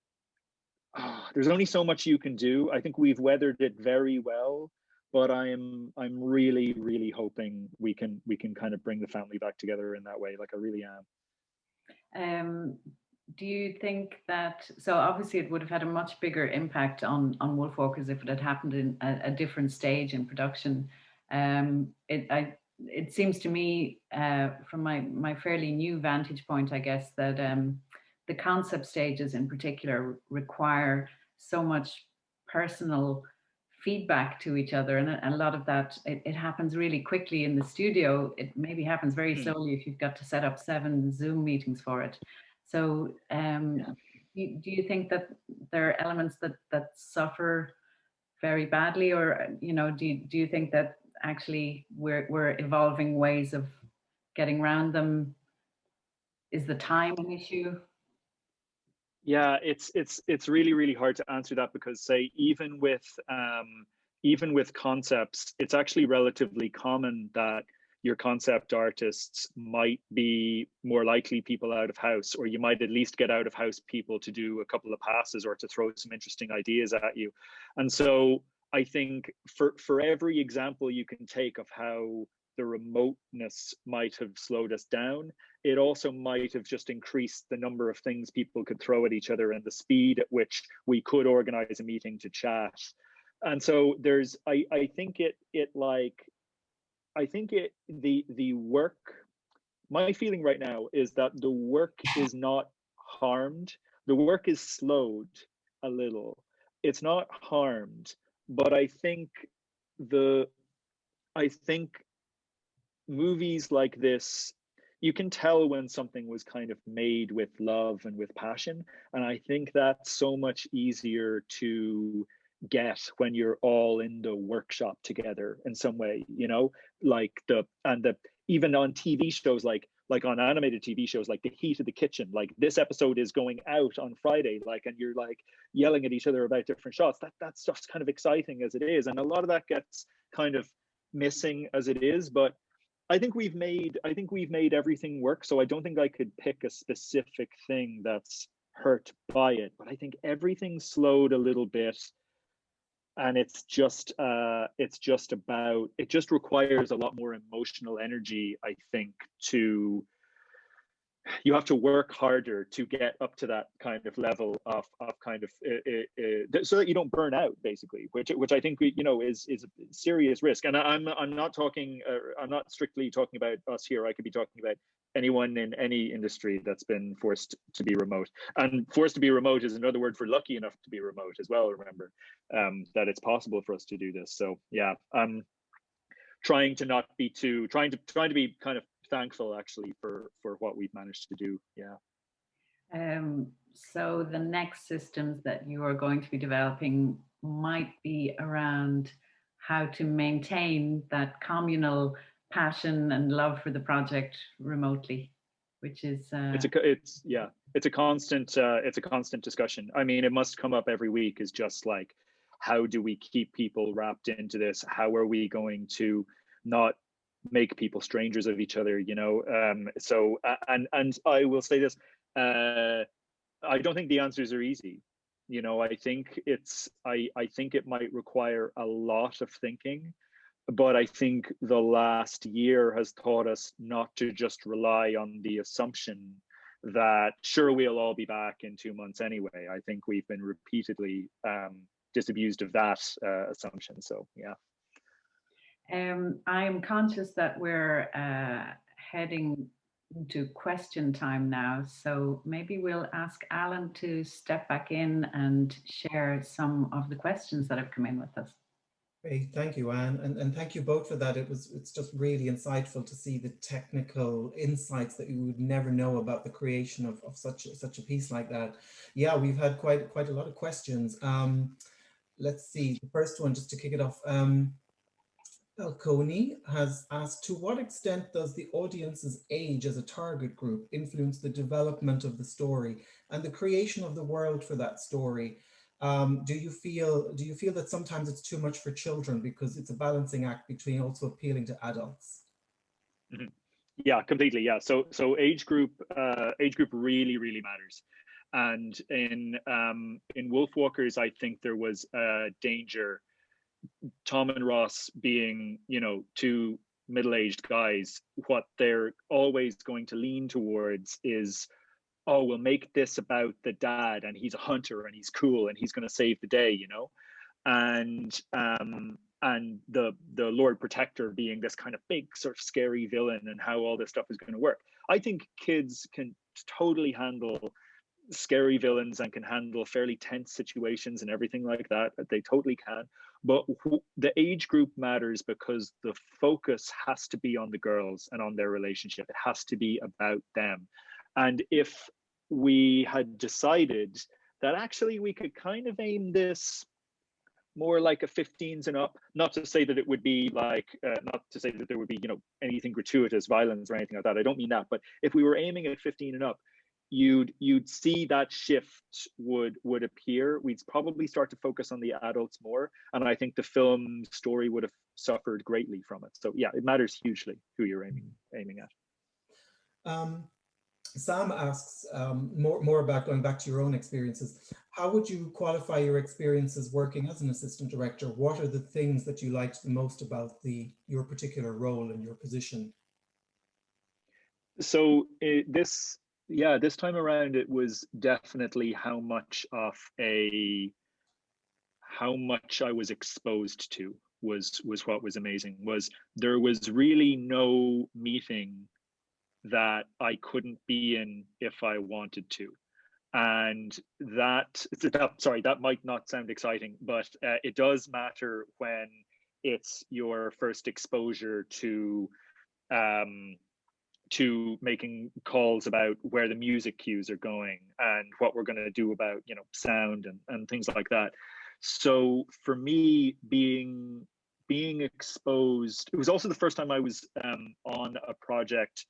there's only so much you can do. I think we've weathered it very well, but I'm really, really hoping we can kind of bring the family back together in that way. Like, I really am. Do you think that, so obviously it would have had a much bigger impact on WolfWalkers if it had happened in a different stage in production. It seems to me, from my fairly new vantage point, I guess, that the concept stages in particular require so much personal feedback to each other, and a lot of that it happens really quickly in the studio. It maybe happens very slowly if you've got to set up 7 Zoom meetings for it. So do you think that there are elements that suffer very badly, or, you know, do you think that actually we're evolving ways of getting around them? Is the time an issue? Yeah, it's really, really hard to answer that, because, say, even with concepts, it's actually relatively common that your concept artists might be more likely people out of house, or you might at least get out of house people to do a couple of passes or to throw some interesting ideas at you. And so I think for every example you can take of how the remoteness might have slowed us down, it also might have just increased the number of things people could throw at each other and the speed at which we could organize a meeting to chat. And so there's, I think the work, my feeling right now is that the work is not harmed. The work is slowed a little. It's not harmed, but I think movies like this, you can tell when something was kind of made with love and with passion. And I think that's so much easier to get when you're all in the workshop together in some way, you know, like even on TV shows, like on animated TV shows, like The Heat of the Kitchen, like this episode is going out on Friday, like, and you're like yelling at each other about different shots. That stuff's kind of exciting as it is. And a lot of that gets kind of missing as it is, but I think we've made everything work. So I don't think I could pick a specific thing that's hurt by it, but I think everything slowed a little bit. And it just requires a lot more emotional energy, I think, you have to work harder to get up to that kind of level of kind of so that you don't burn out, basically, which I think is a serious risk. And I'm not strictly talking about us here. I could be talking about anyone in any industry that's been forced to be remote. And forced to be remote is another word for lucky enough to be remote as well. Remember that it's possible for us to do this. So yeah, I'm trying to be kind of thankful actually for what we've managed to do. Yeah. So the next systems that you are going to be developing might be around how to maintain that communal passion and love for the project remotely, which is it's a constant discussion. I mean, it must come up every week, is just like, how do we keep people wrapped into this? How are we going to not make people strangers of each other, you know? So and I will say this, I don't think the answers are easy. You know, I think it might require a lot of thinking, but I think the last year has taught us not to just rely on the assumption that sure, we'll all be back in 2 months anyway. I think we've been repeatedly disabused of that assumption. So yeah. I'm conscious that we're heading into question time now, so maybe we'll ask Alan to step back in and share some of the questions that have come in with us. Great, thank you, Anne, and thank you both for that. It's just really insightful to see the technical insights that you would never know about the creation of such a piece like that. Yeah, we've had quite a lot of questions. Let's see, the first one, just to kick it off. Falcone has asked, to what extent does the audience's age as a target group influence the development of the story and the creation of the world for that story? Do you feel that sometimes it's too much for children because it's a balancing act between also appealing to adults? Mm-hmm. Yeah, completely. Yeah. So age group really matters. And in WolfWalkers, I think there was a danger. Tom and Ross being, you know, two middle-aged guys, what they're always going to lean towards is, oh, we'll make this about the dad and he's a hunter and he's cool and he's going to save the day, you know, and the Lord Protector being this kind of big sort of scary villain and how all this stuff is going to work. I think kids can totally handle scary villains and can handle fairly tense situations and everything like that. They totally can. But the age group matters because the focus has to be on the girls and on their relationship. It has to be about them. And if we had decided that actually we could kind of aim this more like a 15s and up, not to say that it would be like, not to say that there would be, you know, anything gratuitous, violence or anything like that. I don't mean that. But if we were aiming at 15 and up, you'd see that shift would appear. We'd probably start to focus on the adults more, and I think the film story would have suffered greatly from it. So yeah, it matters hugely who you're aiming at. Sam asks more about going back to your own experiences. How would you qualify your experiences working as an assistant director? What are the things that you liked the most about your particular role and your position? So this time around, it was definitely how much I was exposed to was what was amazing. There was really no meeting that I couldn't be in if I wanted to. And that might not sound exciting, but it does matter when it's your first exposure to making calls about where the music cues are going and what we're going to do about, sound and things like that. So for me, being exposed, it was also the first time I was on a project.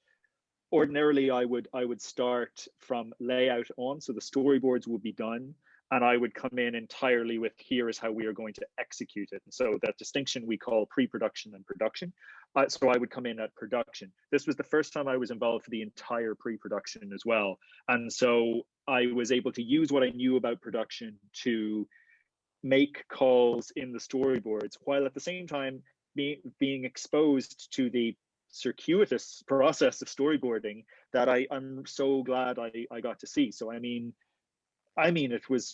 Ordinarily, I would start from layout on, so the storyboards would be done, and I would come in entirely with, here is how we are going to execute it. And so that distinction we call pre-production and production. So I would come in at production. This was the first time I was involved for the entire pre-production as well. And so I was able to use what I knew about production to make calls in the storyboards, while at the same time being exposed to the circuitous process of storyboarding that I'm so glad I got to see. So I mean it's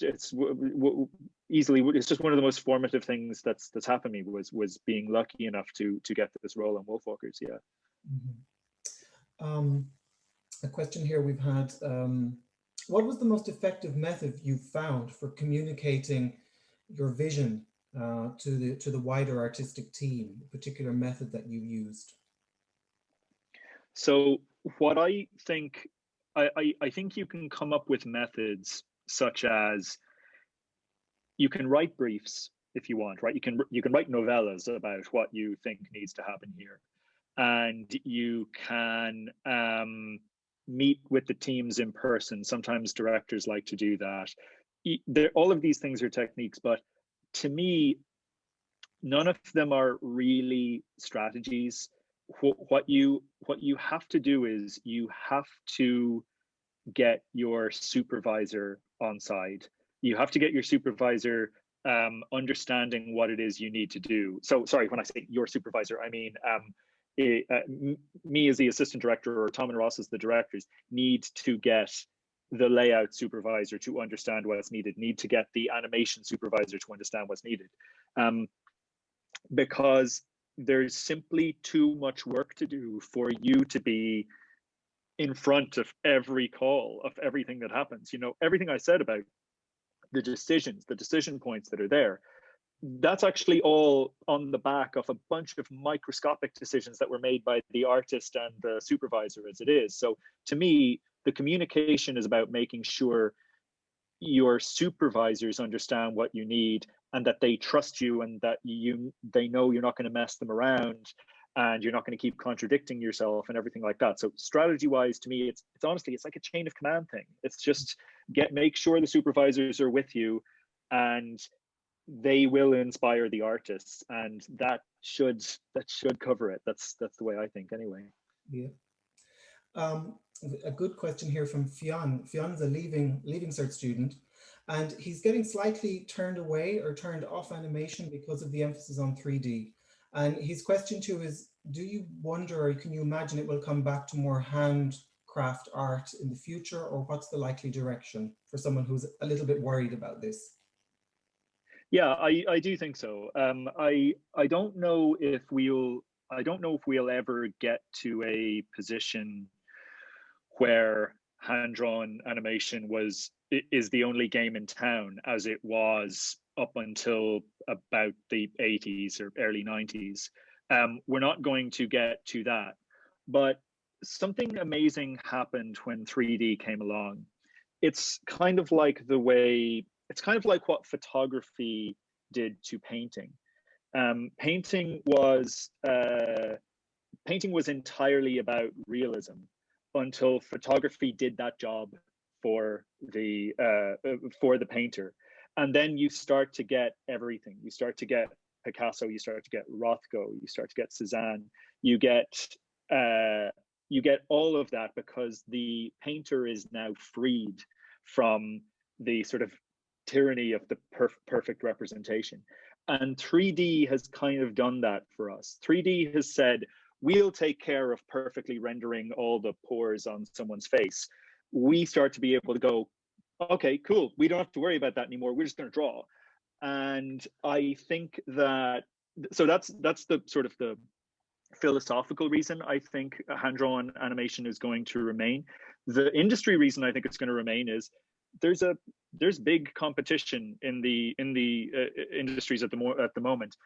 just one of the most formative things that's happened to me was being lucky enough to get this role on WolfWalkers. Yeah. Mm-hmm. A question here we've had: what was the most effective method you found for communicating your vision to the wider artistic team? A particular method that you used? So what I think you can come up with methods such as, you can write briefs if you want, right? You can write novellas about what you think needs to happen here, and you can meet with the teams in person. Sometimes directors like to do that. All of these things are techniques, but to me, none of them are really strategies. What you have to do is you have to get your supervisor on side. You have to get your supervisor understanding what it is you need to do. So sorry, when I say your supervisor, I mean me as the assistant director, or Tom and Ross as the directors, need to get the layout supervisor to understand what's needed, need to get the animation supervisor to understand what's needed. Because there's simply too much work to do for you to be in front of every call of everything that happens. Everything I said about the decision points that are there, that's actually all on the back of a bunch of microscopic decisions that were made by the artist and the supervisor as it is. So to me, the communication is about making sure your supervisors understand what you need, and that they trust you, and that they know you're not going to mess them around, and you're not going to keep contradicting yourself and everything like that. So strategy wise, to me, it's honestly, it's like a chain of command thing. It's just make sure the supervisors are with you, and they will inspire the artists, and that should cover it. That's the way I think anyway. Yeah. A good question here from Fionn. Fionn's a leaving cert student, and he's getting slightly turned away or turned off animation because of the emphasis on 3D. And his question to you is, do you wonder, or can you imagine it will come back to more handcraft art in the future, or what's the likely direction for someone who's a little bit worried about this? Yeah, I do think so. I don't know if we'll ever get to a position where hand-drawn animation is the only game in town, as it was up until about the 80s or early 90s. We're not going to get to that, but something amazing happened when 3D came along. It's kind of like what photography did to painting. Painting was entirely about realism until photography did that job for the painter. And then you start to get everything. You start to get Picasso, you start to get Rothko, you start to get Cézanne, you get all of that, because the painter is now freed from the sort of tyranny of the perfect representation. And 3D has kind of done that for us. 3D has said, we'll take care of perfectly rendering all the pores on someone's face. We start to be able to go, okay, cool, we don't have to worry about that anymore. We're just going to draw. And I think that, so that's the sort of the philosophical reason I think hand-drawn animation is going to remain. The industry reason I think it's going to remain is there's big competition in the industries at the moment.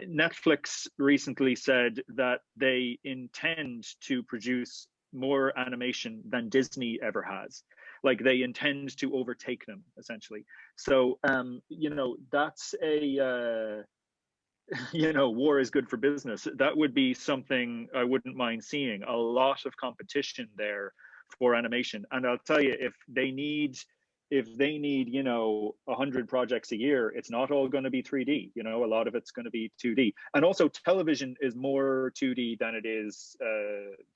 Netflix recently said that they intend to produce more animation than Disney ever has. Like, they intend to overtake them, essentially. So you know, that's a you know, war is good for business. That would be something I wouldn't mind seeing, a lot of competition there for animation. And I'll tell you, if they need, you know, 100 projects a year, it's not all going to be 3D. You know, a lot of it's going to be 2D. And also, television is more 2D than it is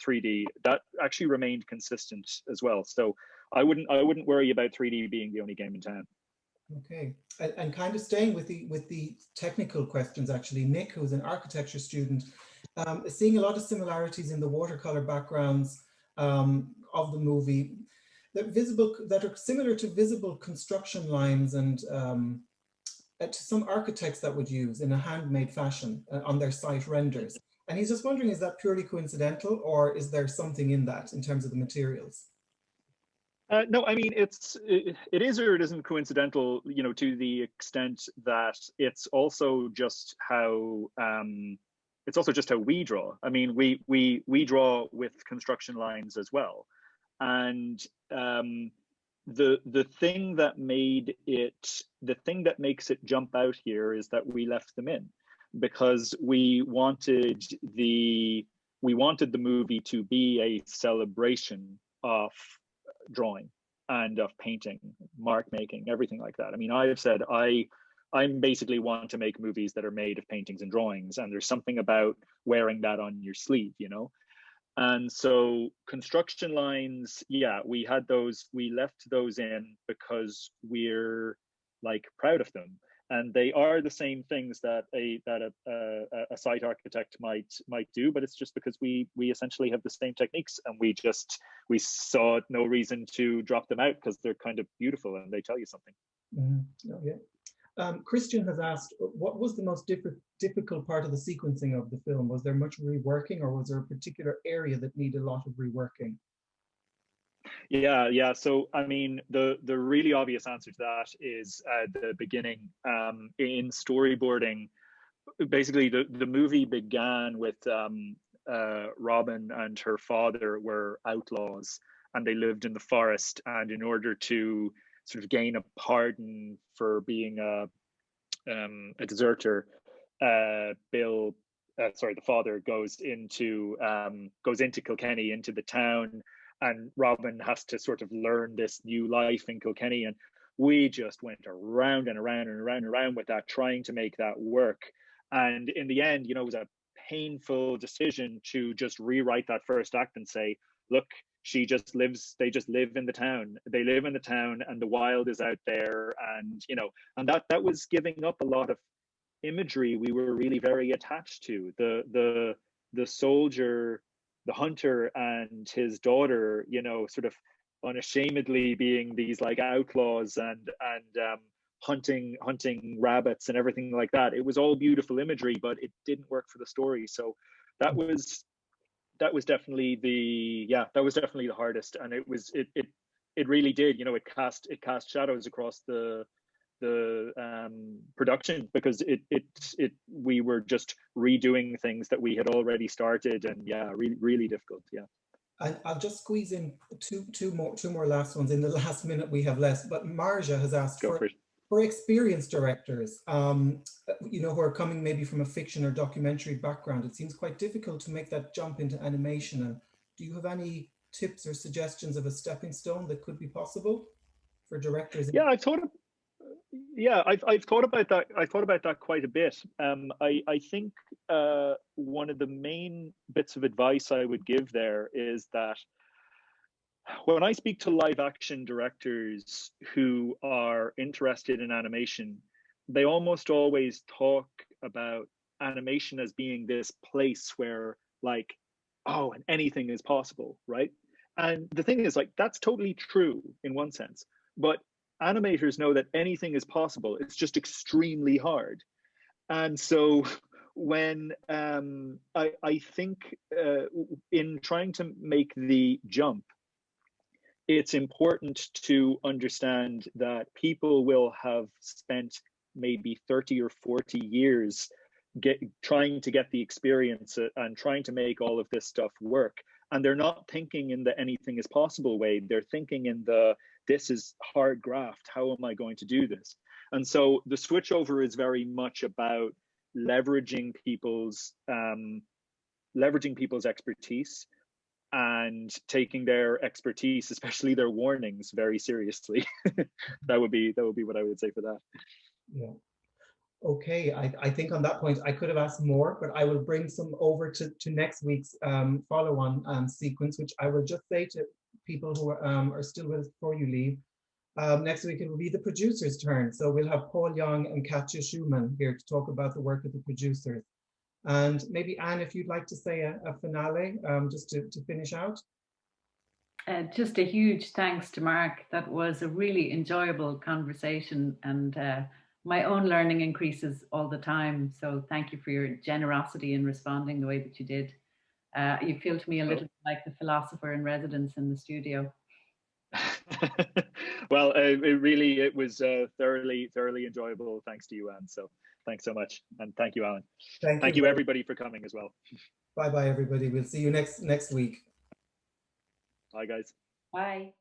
3D. That actually remained consistent as well. So I wouldn't worry about 3D being the only game in town. Okay, and kind of staying with the technical questions, actually, Nick, who's an architecture student, is seeing a lot of similarities in the watercolor backgrounds of the movie that are similar to visible construction lines and to some architects that would use in a handmade fashion on their site renders. And he's just wondering, is that purely coincidental, or is there something in that in terms of the materials? No, I mean, it is or it isn't coincidental, you know, to the extent that it's also just how we draw. I mean, we draw with construction lines as well, and the thing that makes it jump out here is that we left them in, because we wanted the movie to be a celebration of drawing and of painting, mark making, everything like that. I mean, I've said I'm basically want to make movies that are made of paintings and drawings, and there's something about wearing that on your sleeve, you know. And so construction lines, yeah, we left those in because we're like proud of them. And they are the same things that a site architect might do, but it's just because we essentially have the same techniques, and we saw no reason to drop them out, because they're kind of beautiful and they tell you something. Mm-hmm. Oh, yeah. Christian has asked, what was the most difficult part of the sequencing of the film? Was there much reworking, or was there a particular area that needed a lot of reworking? Yeah. So, I mean, the really obvious answer to that is the beginning. In storyboarding, basically, the movie began with Robin and her father were outlaws, and they lived in the forest. And in order to sort of gain a pardon for being a deserter, the father goes into Kilkenny, into the town. And Robin has to sort of learn this new life in Kilkenny. And we just went around and around and around and around with that, trying to make that work. And in the end, you know, it was a painful decision to just rewrite that first act and say, look, they just live in the town. They live in the town, and the wild is out there. And, you know, and that was giving up a lot of imagery we were really very attached to. The soldier, the hunter, and his daughter, you know, sort of unashamedly being these like outlaws and hunting rabbits and everything like that. It was all beautiful imagery, but it didn't work for the story. So that was definitely the hardest. And it really did, you know, it cast shadows across the production, because we were just redoing things that we had already started, and yeah, really difficult. Yeah. And I'll just squeeze in two more last ones in the last minute we have left. But Marja has asked for experienced directors, you know, who are coming maybe from a fiction or documentary background. It seems quite difficult to make that jump into animation. And do you have any tips or suggestions of a stepping stone that could be possible for directors? Yeah, I've thought about that. I thought about that quite a bit. I think one of the main bits of advice I would give there is that when I speak to live action directors who are interested in animation, they almost always talk about animation as being this place where, like, oh, and anything is possible, right? And the thing is, like, that's totally true in one sense, but animators know that anything is possible. It's just extremely hard. And so when I think in trying to make the jump, it's important to understand that people will have spent maybe 30 or 40 years trying to get the experience and trying to make all of this stuff work. And they're not thinking in the anything is possible way. They're thinking in the this is hard graft. How am I going to do this? And so the switchover is very much about leveraging people's expertise and taking their expertise, especially their warnings, very seriously. that would be what I would say for that. Yeah. Okay, I think on that point I could have asked more, but I will bring some over to next week's follow-on sequence, which I will just say to people who are still with us before you leave. Next week it will be the producer's turn. So we'll have Paul Young and Katja Schumann here to talk about the work of the producers. And maybe Anne, if you'd like to say a finale, just to finish out. Just a huge thanks to Mark. That was a really enjoyable conversation, and my own learning increases all the time. So thank you for your generosity in responding the way that you did. You feel to me a little like the philosopher in residence in the studio. Well, it was thoroughly enjoyable. Thanks to you, Anne. So thanks so much, and thank you, Alan. Thank you everybody for coming as well. Bye everybody. We'll see you next week. Bye guys. Bye.